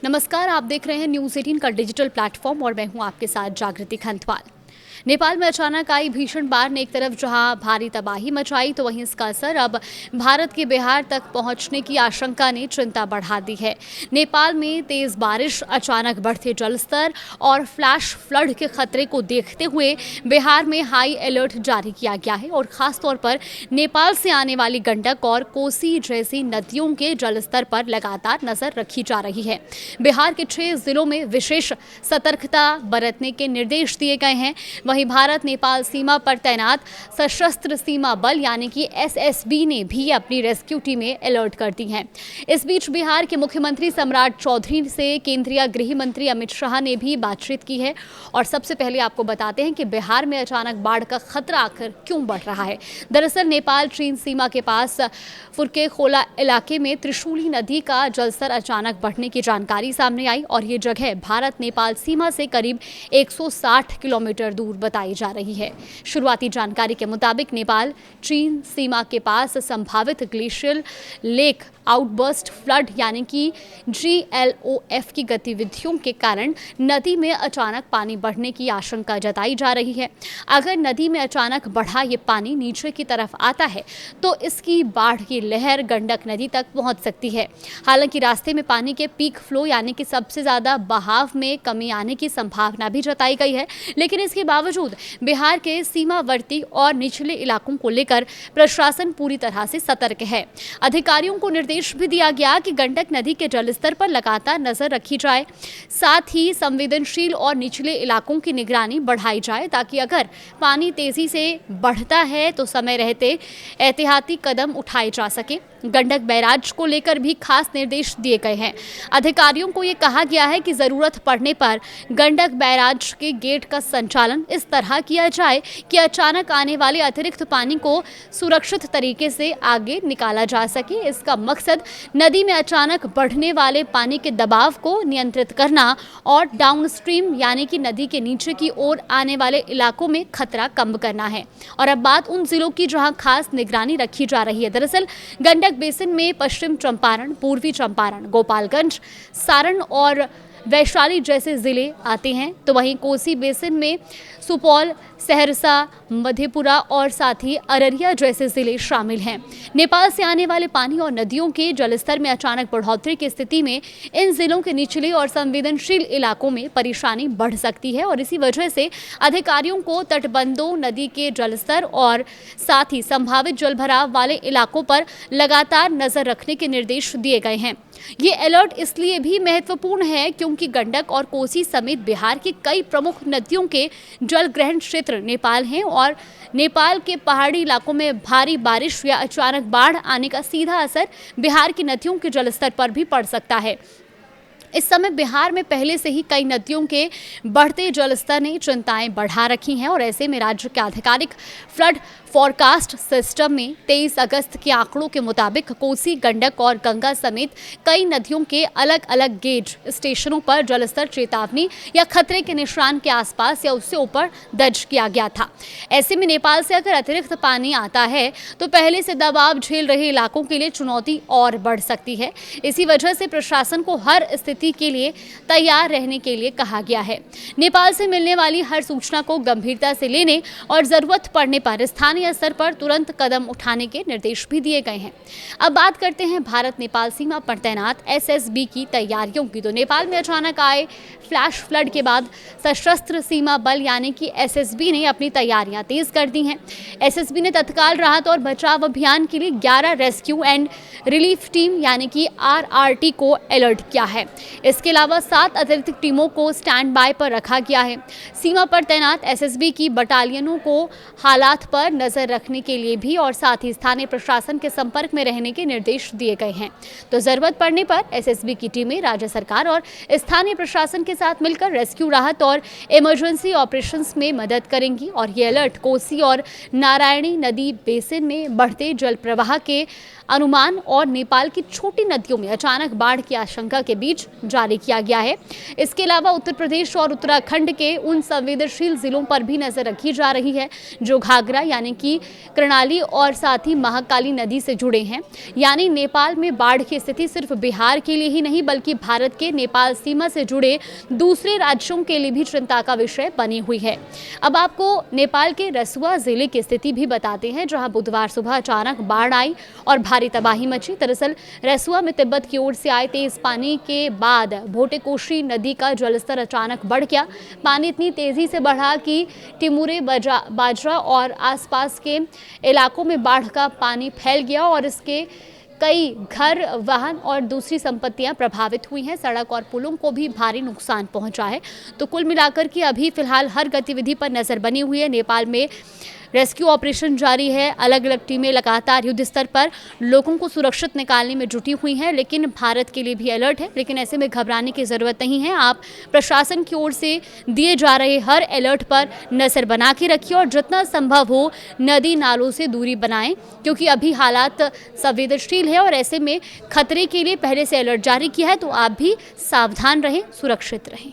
नमस्कार, आप देख रहे हैं न्यूज़ 18 का डिजिटल प्लेटफॉर्म और मैं हूं आपके साथ जागृति खंतवाल। नेपाल में अचानक आई भीषण बाढ़ ने एक तरफ जहां भारी तबाही मचाई तो वहीं इसका असर अब भारत के बिहार तक पहुंचने की आशंका ने चिंता बढ़ा दी है। नेपाल में तेज बारिश, अचानक बढ़ते जलस्तर और फ्लैश फ्लड के खतरे को देखते हुए बिहार में हाई अलर्ट जारी किया गया है और खासतौर पर नेपाल से आने वाली गंडक और कोसी जैसी नदियों के जलस्तर पर लगातार नजर रखी जा रही है। बिहार के 6 जिलों में विशेष सतर्कता बरतने के निर्देश दिए गए हैं। वहीं भारत नेपाल सीमा पर तैनात सशस्त्र सीमा बल यानी कि एसएसबी ने भी अपनी रेस्क्यू टीमें अलर्ट कर दी हैं। इस बीच बिहार के मुख्यमंत्री सम्राट चौधरी से केंद्रीय गृह मंत्री अमित शाह ने भी बातचीत की है और सबसे पहले आपको बताते हैं कि बिहार में अचानक बाढ़ का खतरा आखिर क्यों बढ़ रहा है। दरअसल नेपाल चीन सीमा के पास फुरके खोला इलाके में त्रिशूली नदी का जलस्तर अचानक बढ़ने की जानकारी सामने आई और ये जगह भारत नेपाल सीमा से करीब 160 किलोमीटर दूर बताई जा रही है। शुरुआती जानकारी के मुताबिक नेपाल चीन सीमा के पास संभावित ग्लेशियल लेक आउटबर्स्ट फ्लड यानी कि GLOF की गतिविधियों के कारण नदी में अचानक पानी बढ़ने की आशंका जताई जा रही है। अगर नदी में अचानक बढ़ा ये पानी नीचे की तरफ आता है तो इसकी बाढ़ की लहर गंडक नदी तक पहुंच सकती है। हालांकि रास्ते में पानी के पीक फ्लो यानी कि सबसे ज्यादा बहाव में कमी आने की संभावना भी जताई गई है, लेकिन इसके बावजूद बिहार के सीमावर्ती और निचले इलाकों को लेकर प्रशासन पूरी तरह से सतर्क है। अधिकारियों को निर्देश भी दिया गया कि गंडक नदी के जलस्तर पर लगातार नजर रखी जाए, साथ ही संवेदनशील और निचले इलाकों की निगरानी बढ़ाई जाए ताकि अगर पानी तेजी से बढ़ता है तो समय रहते एहतियाती कदम उठाए जा सके। गंडक बैराज को लेकर भी खास निर्देश दिए गए हैं। अधिकारियों को ये कहा गया है कि जरूरत पड़ने पर गंडक बैराज के गेट का संचालन इस तरह किया जाए कि अचानक आने वाले अतिरिक्त पानी को सुरक्षित तरीके से आगे निकाला जा सके। इसका मकसद नदी में अचानक बढ़ने वाले पानी के दबाव को नियंत्रित करना और डाउनस्ट्रीम यानी कि नदी के नीचे की ओर आने वाले इलाकों में खतरा कम करना है। और अब बात उन जिलों की जहां खास निगरानी रखी जा रही है। दरअसल गंडक बेसिन में पश्चिम चंपारण, पूर्वी चंपारण, गोपालगंज, सारण और वैशाली जैसे जिले आते हैं, तो वहीं कोसी बेसिन में सुपौल, सहरसा, मधेपुरा और साथ ही अररिया जैसे जिले शामिल हैं। नेपाल से आने वाले पानी और नदियों के जलस्तर में अचानक बढ़ोतरी की स्थिति में इन जिलों के निचले और संवेदनशील इलाकों में परेशानी बढ़ सकती है और इसी वजह से अधिकारियों को तटबंधों, नदी के जलस्तर और साथ ही संभावित जलभराव वाले इलाकों पर लगातार नजर रखने के निर्देश दिए गए हैं। ये अलर्ट इसलिए भी महत्वपूर्ण है क्योंकि गंडक और कोसी समेत बिहार की कई प्रमुख नदियों के जलग्रहण क्षेत्र नेपाल हैं और नेपाल के पहाड़ी इलाकों में भारी बारिश या अचानक बाढ़ आने का सीधा असर बिहार की नदियों के जलस्तर पर भी पड़ सकता है। इस समय बिहार में पहले से ही कई नदियों के बढ़ते जलस्तर ने चिंताएं बढ़ा रखी हैं और ऐसे में राज्य के आधिकारिक फ्लड फोरकास्ट सिस्टम में 23 अगस्त के आंकड़ों के मुताबिक कोसी, गंडक और गंगा समेत कई नदियों के अलग अलग गेज स्टेशनों पर जलस्तर चेतावनी या खतरे के निशान के आसपास या उससे ऊपर दर्ज किया गया था। ऐसे में नेपाल से अगर अतिरिक्त पानी आता है तो पहले से दबाव झेल रहे इलाकों के लिए चुनौती और बढ़ सकती है। इसी वजह से प्रशासन को हर स्थिति के लिए तैयार रहने के लिए कहा गया है। नेपाल से मिलने वाली हर सूचना को गंभीरता से लेने और जरूरत पड़ने पर स्थानीय स्तर पर तुरंत कदम उठाने के निर्देश भी दिए गए हैं। अब बात करते हैं भारत नेपाल सीमा पर तैनात एसएसबी की तैयारियों की। तो नेपाल में अचानक आए फ्लैश फ्लड के बाद सशस्त्र सीमा बल यानी कि एसएसबी ने अपनी तैयारियां तेज कर दी हैं। एसएसबी ने तत्काल राहत और बचाव अभियान के लिए 11 रेस्क्यू एंड रिलीफ टीम यानी कि RRT को अलर्ट किया है। इसके अलावा 7 अतिरिक्त टीमों को स्टैंड बाय पर रखा गया है। सीमा पर तैनात एसएसबी की बटालियनों को हालात पर नजर रखने के लिए भी और साथ ही स्थानीय प्रशासन के संपर्क में रहने के निर्देश दिए गए हैं। तो जरूरत पड़ने पर एसएसबी की टीमें राज्य सरकार और स्थानीय प्रशासन के साथ मिलकर रेस्क्यू, राहत और इमरजेंसी ऑपरेशंस में मदद करेंगी और ये अलर्ट कोसी और नारायणी नदी बेसिन में बढ़ते जल प्रवाह के अनुमान और नेपाल की छोटी नदियों में अचानक बाढ़ की आशंका के बीच जारी किया गया है। इसके अलावा उत्तर प्रदेश और उत्तराखंड के उन संवेदनशील जिलों पर भी नजर रखी जा रही है जो घाघरा यानी कि कर्णाली और साथ ही महाकाली नदी से जुड़े हैं। यानी नेपाल में बाढ़ की स्थिति सिर्फ बिहार के लिए ही नहीं बल्कि भारत के नेपाल सीमा से जुड़े दूसरे राज्यों के लिए भी चिंता का विषय बनी हुई है। अब आपको नेपाल के रसुआ जिले की स्थिति भी बताते हैं, जहां बुधवार सुबह अचानक बाढ़ आई और भारी तबाही मची। दरअसल रसुआ में तिब्बत की ओर से आए तेज पानी के बाद भोटेकोशी नदी का जलस्तर अचानक बढ़ गया। पानी इतनी तेजी से बढ़ा कि टिमुरे बाजरा और आसपास के इलाकों में बाढ़ का पानी फैल गया और इसके कई घर, वाहन और दूसरी संपत्तियां प्रभावित हुई हैं। सड़क और पुलों को भी भारी नुकसान पहुंचा है। तो कुल मिलाकर के अभी फिलहाल हर गतिविधि पर नजर बनी हुई है। नेपाल में रेस्क्यू ऑपरेशन जारी है। अलग अलग टीमें लगातार युद्ध स्तर पर लोगों को सुरक्षित निकालने में जुटी हुई हैं, लेकिन भारत के लिए भी अलर्ट है। लेकिन ऐसे में घबराने की ज़रूरत नहीं है। आप प्रशासन की ओर से दिए जा रहे हर अलर्ट पर नज़र बना के रखिए और जितना संभव हो नदी नालों से दूरी बनाएं, क्योंकि अभी हालात संवेदनशील है और ऐसे में खतरे के लिए पहले से अलर्ट जारी किया है। तो आप भी सावधान रहें, सुरक्षित रहें।